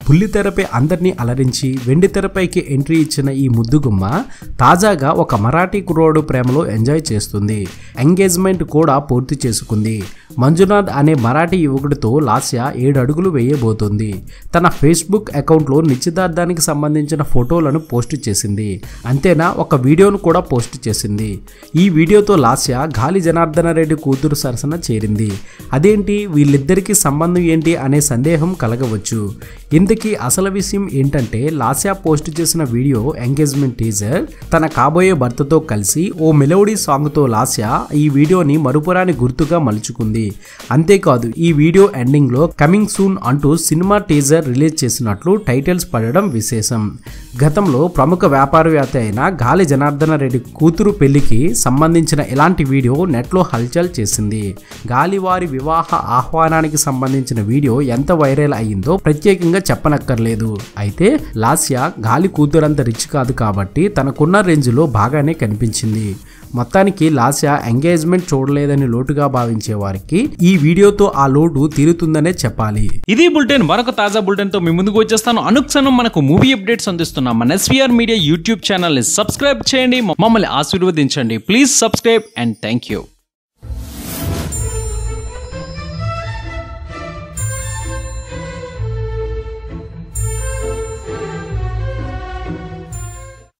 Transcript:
బుల్లితెరపై అందరినీ అలరించి వెండితెరపైకి ఎంట్రీ ఇచ్చిన ఈ ముద్దుగుమ్మ తాజాగా ఒక మరాఠీ కుర్రోడు ప్రేమలో ఎంజాయ్ చేస్తుంది. ఎంగేజ్మెంట్ కూడా పూర్తి చేసుకుంది. మంజునాథ్ అనే మరాఠీ యువకుడితో లాస్య 7 అడుగులు వేయబోతోంది. తన ఫేస్బుక్ అకౌంట్లో నిశ్చితార్థానికి సంబంధించిన ఫోటోలను పోస్ట్ చేసింది. అంతేనా, ఒక వీడియోను కూడా పోస్ట్ చేసింది. ఈ వీడియోతో లాస్య గాలి జనార్దన రెడ్డి కూతురు సరసన చేరింది. అదేంటి, వీళ్ళిద్దరికీ సంబంధం ఏంటి అనే సందేహం కలగవచ్చు. ఇంతకీ అసలు విషయం ఏంటంటే, లాస్య పోస్ట్ చేసిన వీడియో ఎంగేజ్మెంట్ టీజర్. తన కాబోయే భర్తతో కలిసి ఓ మెలోడీ సాంగ్తో లాస్య ఈ వీడియోని మరుపురాని గుర్తుగా మలుచుకుంది. అంతేకాదు, ఈ వీడియో ఎండింగ్ లో కమింగ్ సూన్ అంటూ సినిమా టీజర్ రిలీజ్ చేసినట్లు టైటిల్స్ పడడం విశేషం. గతంలో ప్రముఖ వ్యాపారవేత్త అయిన గాలి జనార్దన రెడ్డి కూతురు పెళ్లికి సంబంధించిన ఇలాంటి వీడియో నెట్లో హల్చల్ చేసింది. గాలి వారి వివాహ ఆహ్వానానికి సంబంధించిన వీడియో ఎంత వైరల్ అయ్యిందో ప్రత్యేకంగా చెప్పనక్కర్లేదు. అయితే లాస్య గాలి కూతురంత రిచ్ కాదు కాబట్టి తనకున్న రేంజ్ లో బాగానే కనిపించింది. మొత్తానికి లాస్య ఎంగేజ్మెంట్ చూడలేదని లోటుగా భావించే వారికి ఈ వీడియోతో ఆ లోటు తీరుతుందనే చెప్పాలి. ఇది బులెటిన్. మరొక తాజా బులెటిన్ తో మీ ముందుకు వచ్చేస్తాను. అనుక్షణం మనకు మూవీ అప్డేట్స్ అందిస్తున్నాం మన ఎస్వీఆర్ మీడియా యూట్యూబ్ ఛానల్ ని సబ్స్క్రైబ్ చేయండి, మమ్మల్ని ఆశీర్వదించండి. Please subscribe and thank you.